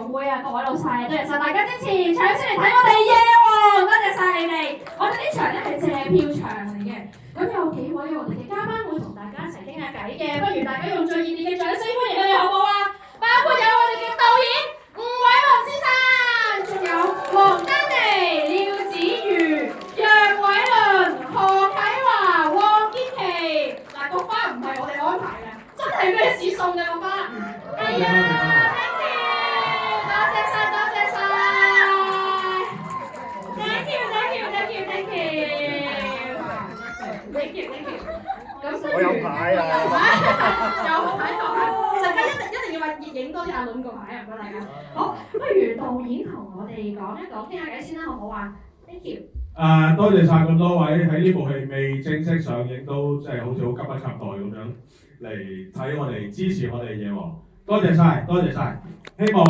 總會啊，各位老細，多謝晒大家支持，搶先嚟睇我哋夜喎，多謝晒你哋。我哋呢場咧係借票場嚟嘅，咁有幾位我哋嘅嘉賓會同大家一齊傾下偈嘅，不如大家用最熱烈嘅掌聲歡迎佢哋好唔好啊？包括有我哋嘅導演吳偉倫先生，仲有黃丹妮、廖子瑜、楊偉倫、何啟華、黃堅琪。嗱，個花唔係我哋安排嘅，真係咩事送嘅個花。係啊 ，thank you， 多謝晒，多謝晒 ，thank you，thank you，thank you，thank you，thank you。咁我有牌啊！有牌，陣間一定要話影多啲阿倫個牌啊！唔該大家。好，不如導演同我哋講一講，傾下偈先啦，好唔好啊 ？Thank you。多謝晒咁多位喺呢部戲未正式上映都即係好似好急不及待咁樣嚟睇我哋支持我哋夜王，多謝晒，多謝晒。希望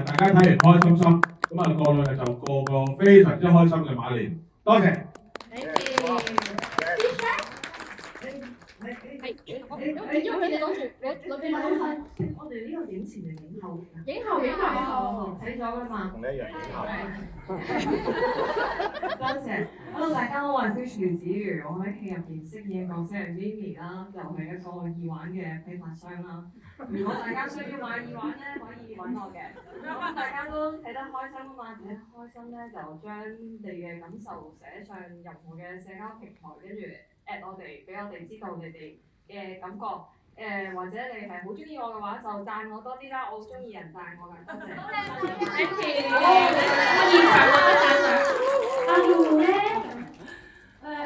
大家睇完開心心，咁啊過兩日就過個非常之開心嘅馬年，多謝。Thank you。因為你攞住，你攞住。我哋呢個影前定影後？影後，睇咗㗎嘛。同你一樣影後。多謝。Hello， 大家好，我係 Fish 廖子瑜，我喺戲入邊飾演嘅角色係 Mimi 啦，又係一個耳環嘅批發商啦。如果大家需要買耳環咧，可以揾我嘅。咁大家都睇得開心啊嘛，睇得開心咧就將你嘅感受寫上任何嘅社交平台，跟住 at 我哋，俾我哋知道你哋嘅感覺。或者你係好中意我嘅話，就讚我多啲啦，我好中意人讚我㗎，多謝。Thank you。現場獲得讚賞。阿廖咧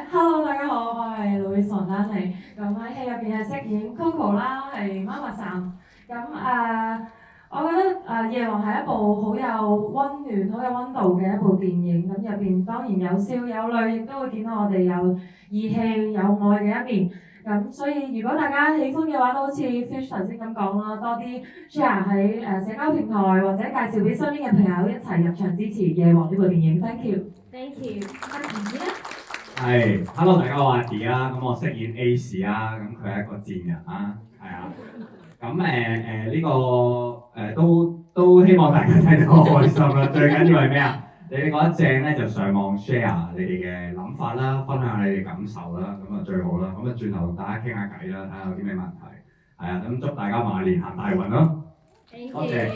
，Hello， 大家好，我係 Louis 黃丹妮，咁喺戲入邊係飾演 Coco 啦，係媽媽桑。咁我覺得夜王係一部好有温暖、好有温度嘅一部電影。咁入邊當然有笑有淚，亦都會見到我哋有義氣、有愛嘅一面。咁所以如果大家喜歡嘅話，都好似 Fish 頭先咁講啦，多啲 share 喺社交平台或者介紹俾身邊嘅朋友一齊入場支持夜王呢部電影。Thank you。Thank you。阿迪咧？係 ，Hello 大家好，我阿迪啦，咁我飾演 Ace 啦，咁佢係一個賤人啦，係啊，咁呢個都希望大家睇得開心啦，最緊要係咩啊？你哋覺得正咧，就上網 share 你哋嘅諗法啦，分享你哋感受啦，咁啊最好啦。咁啊轉頭同大家傾下偈啦，睇下有啲咩問題。係啊，咁祝大家馬年行大運咯。多謝。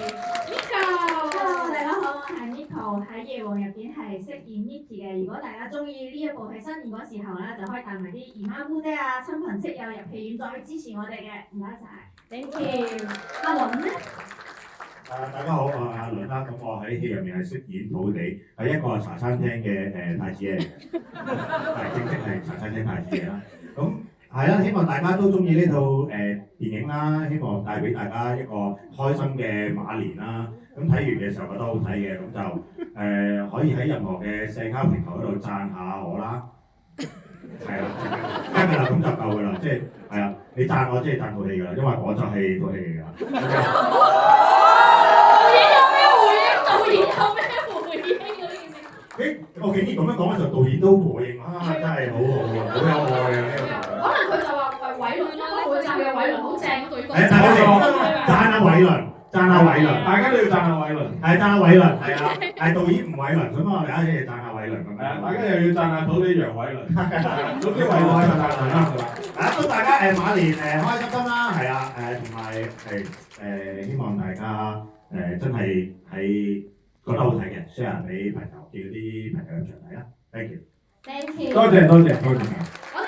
Nico，Hello， 大家好，我係 Nico， 喺夜王入邊係飾演 Niki 嘅。如果大家中意呢一部戲新演嗰時候咧，就可以帶埋啲姨媽姑姐啊、親朋戚友入戲院再去支持我哋嘅，唔該晒 Thank you。阿倫咧？大家好，我係阿倫啦。咁我喺戲入面係飾演土地，係一個茶餐廳嘅太子爺，係正式係茶餐廳太子爺啦。咁係啦，希望大家都中意呢套電影啦，希望帶俾大家一個開心嘅馬年啦。咁睇完嘅時候覺得好睇嘅，咁就可以喺任何嘅社交平台嗰度讚下我啦。係啦，得㗎啦，咁就夠㗎啦，即係係啊，你讚我即係讚套戲㗎啦，因為我就係套戲嚟㗎。我竟然咁樣講嘅時候，導演都回應啊，真係好好喎，好有愛啊呢個。可能佢就話偉倫啦，佢讚嘅偉倫好正，對個。係讚下偉倫，讚下偉倫，大家都要讚下偉倫。係讚下偉倫，係啊，係導演唔偉倫，咁我哋一齊讚下偉倫咁樣。大家又要讚下土地楊偉倫，總之偉倫就讚佢啦。祝大家馬年開心心啦，係啊，同埋係希望大家真係喺覺得好睇嘅 share 俾朋友，叫啲朋友入場睇啦。Thank you。Thank you。多謝。我哋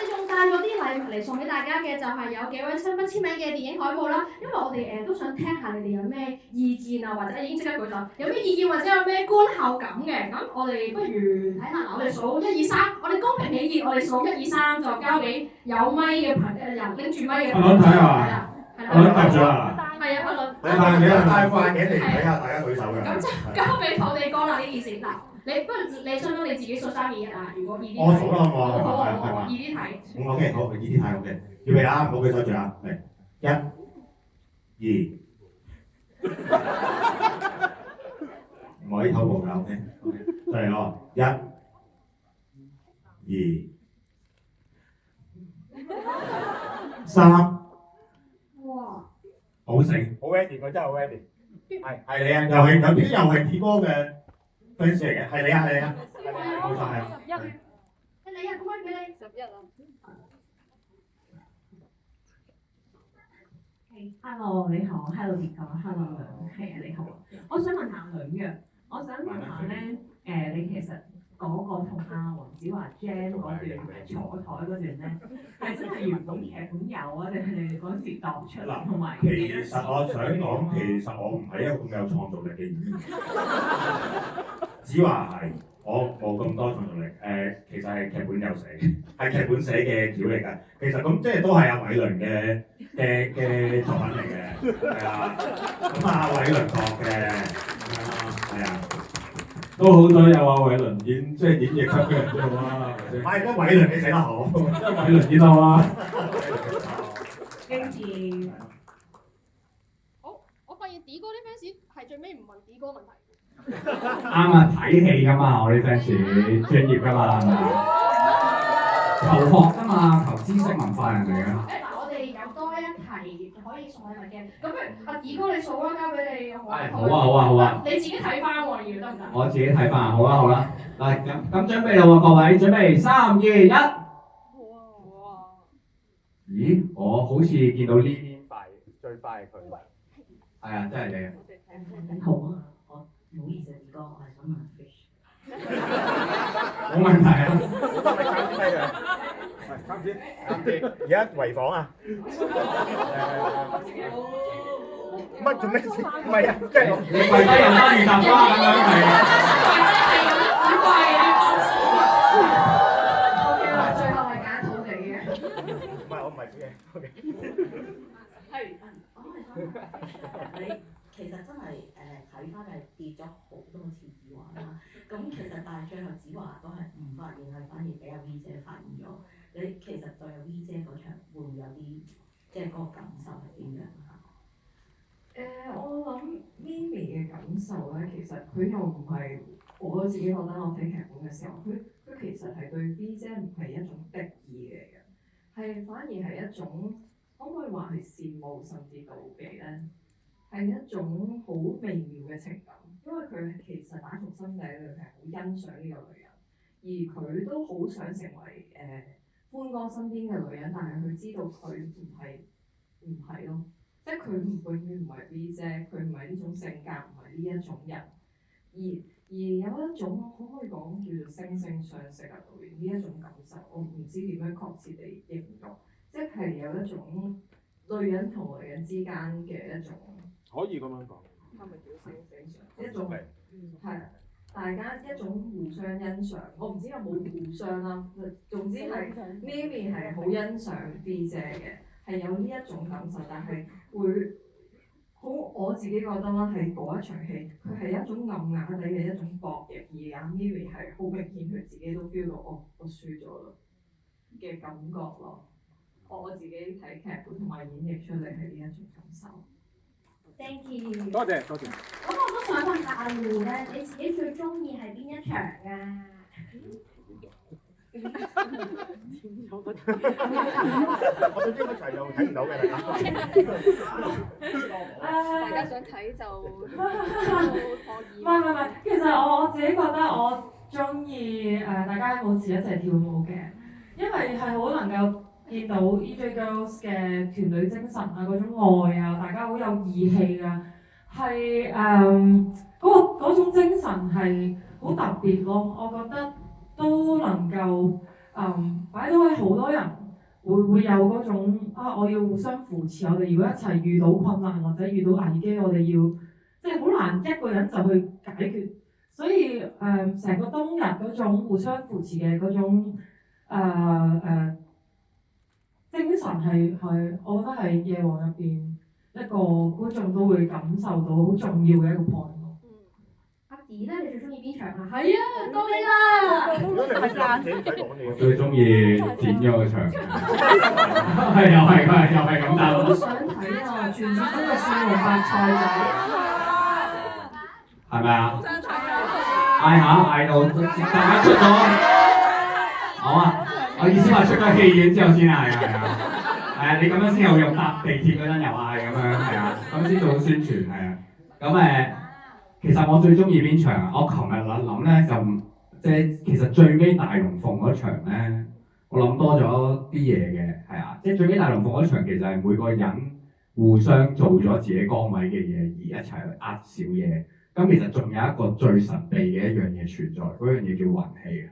仲帶咗啲禮物嚟送俾大家嘅，就係有幾位親筆簽名嘅電影海報啦。因為我哋都想聽下你哋有咩意見啊，或者已經即刻舉手，有咩意見或者有咩觀後感嘅。咁我哋不如睇下，我哋數1、2、3，我哋公平起見，我哋數1、2、3就交俾有咪嘅人拎住咪嘅。阿倫睇下。阿倫答咗啦。係啊，阿倫。你戴副眼鏡嚟睇下大家舉手嘅。咁就交俾土地哥啦呢件事。嗱，不如你想唔想你自己數3、2、1啊？如果易啲睇。我數啦，好，易啲睇。OK，好，易啲睇 OK。預備啦，唔好舉手住啊，嚟1、2，唔可以偷步㗎 OK，再嚟咯，1、2、3。哇！好醒，好 ready，佢真係好 ready。係你啊，又係有啲又係子哥嘅 fans 嚟嘅，係你啊，冇錯係啊。你啊，個威俾你。Hello，你好，Hello 傑哥，Hello 係啊，你好。我想問下兩樣，我想問下咧，你其實嗰個同阿黃子華 Jam 嗰段坐台嗰段咧，係真係原本劇本有啊，定係你哋嗰時度出嚟？同埋其實我想講，其實我唔係一個咁有創造力嘅演員。子華係，我冇咁多創造力。其實係劇本有寫，係劇本寫嘅橋嚟㗎。其實咁即係都係阿偉倫嘅作品嚟嘅，係啊。咁阿偉倫作嘅，係啊。都好彩有阿偉倫演即係演繹級嘅人做啦，係咪先？係，因為偉倫你寫得好，因為偉倫演好啊。跟住，我發現 D 哥啲 fans 係最尾唔問 D 哥問題。啱啊，睇戲㗎嘛，我啲 fans 專業㗎嘛，求學㗎嘛，求知識文化人嚟㗎。嗱，我哋有多一題可以送禮物嘅，咁不如阿 D 哥你數啦，交俾你。好啊。你自己睇翻喎，要得唔得？我自己睇翻，好啦。嗱，咁準備啦喎，各位，準備3、2、1。好啊。咦，我好似見到呢邊最快係佢。係啊，真係你啊。好啊，唔好意思，二哥，我係想問 fish。冇問題啊。而家圍房啊？乜做咩事？唔係啊，即係你跪低又翻面搭花咁樣係啊。最後係揀土地嘅。唔係，我唔係嘅。係。你其實真係睇翻係跌咗好多次子華啦，咁其實但係最後子華都係唔發現，係反而俾阿 V 姐發現咗。你其實對阿 V 姐嗰場會唔會有啲即係嗰個感受係點樣啊？我諗 Mimi 嘅感受咧，其實佢又唔係我自己覺得我睇劇本嘅時候，佢其實係對 V 姐唔係一種敵意嚟嘅，係反而係一種可唔可以話係羨慕甚至妒忌咧？係一種好微妙嘅情感，因為佢其實打從心底裏係好欣賞呢個女人，而佢都好想成為歡哥身邊嘅女人，但係佢知道佢唔係咯，即係佢永遠唔係 V 姐，佢唔係呢種性格，唔係呢一種人，而有一種可唔可以講叫做惺惺相惜啊？導演呢一種感受，我唔知點樣確切地形容，即係有一種女人同女人之間嘅一種。可以咁樣講。係咪叫惺惺相惜？一種係大家一種互相欣賞，我唔知有冇互相啦。總之係 Mimi 係好欣賞 V 姐嘅，係有呢一種感受，但係會好我自己覺得啦，係嗰一場戲，佢係一種暗啞底嘅一種博弈，而阿 Mimi 係好明顯佢自己都 feel 到，我輸咗啦嘅感覺咯。我自己睇劇本同埋演繹出嚟係呢一種感受。Thank you。多謝。咁我都想問下阿胡咧，你自己最中意係邊一場啊？我對邊個場又睇唔到嘅啦。大家想睇就唔係，其實我自己覺得我中意大家舞池一齊跳舞嘅，因為係好能夠見到 EJ Girls 嘅團隊精神啊，嗰種愛啊，大家好有義氣啊，係嗰種精神係好特別咯。我覺得都能夠擺到喺好多人會有嗰種我要互相扶持，我哋如果一齊遇到困難或者遇到危機，我哋要即係好難一個人就去解決，所以成個冬日嗰種互相扶持嘅嗰種精神係我覺得係夜王入邊一個觀眾都會感受到好重要嘅一個 point 咯。阿 D 咧，你最中意邊場啊？係啊，到你啦！我最中意剪咗個場，係又係咁答。我想睇啊，傳説中嘅蒜蓉白菜仔，係咪啊？嗌到大家出咗，好啊！我意思話出咗戲院之後先嗌啊，你咁樣先有用搭地鐵嗰陣又嗌咁樣係啊，咁先做宣傳係啊。咁其實我最中意邊場？我琴日諗咧就即係其實最尾大龍鳳嗰場咧，我諗多咗啲嘢嘅，係啊，即係最尾大龍鳳嗰場其實係每個人互相做咗自己崗位嘅嘢，而一齊去呃小嘢。咁其實仲有一個最神秘嘅一樣嘢存在，嗰樣嘢叫運氣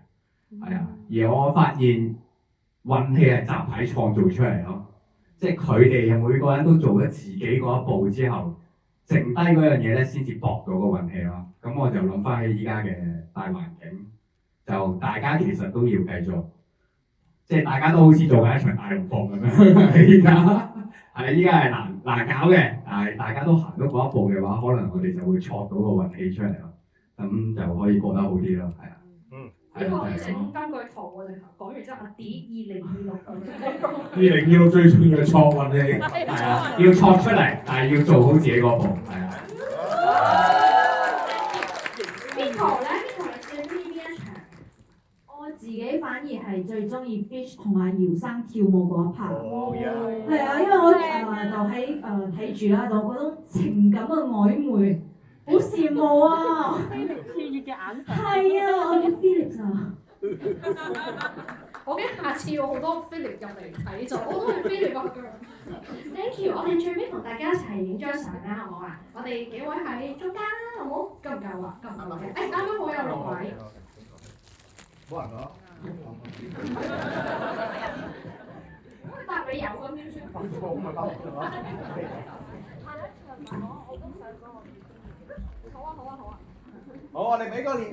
啊，係啊。而我發現運氣係集體創造出嚟咯，即係佢哋每個人都做咗自己嗰一步之後，剩低嗰樣嘢咧先至搏到個運氣咯。咁我就諗翻起依家嘅大環境，就大家其實都要繼續，即係大家都好似做緊一場大龍鳳咁樣。依家係難搞嘅，但係大家都行到嗰一步嘅話，可能我哋就會挫到個運氣出嚟咯，咁就可以過得好啲咯，係啊。呢個可以整金句圖，我哋講完之後，D2026 2026最重要係挫運氣，係啊，要挫出嚟，但係要做好自己嗰步，係啊。Miko 咧，Miko 你最中意邊一場？我自己反而係最中意 Fish 同埋姚生跳舞嗰一 part。係啊，因為我就喺睇住啦，就嗰種情感嘅曖昧，好羨慕啊！熾熱嘅眼神。係啊，我叫 Felix 啊。我驚下次有好多 Philip 入嚟睇咗，我都係 Philip 個 girl。Thank you， 我哋最尾同大家一齊影張相啦，好唔好啊？我哋幾位喺中間啦，好唔好？夠唔夠啊？夠唔夠嘅？啱啱好有6位。冇人啦。答你有咁點算？好，我哋俾個連。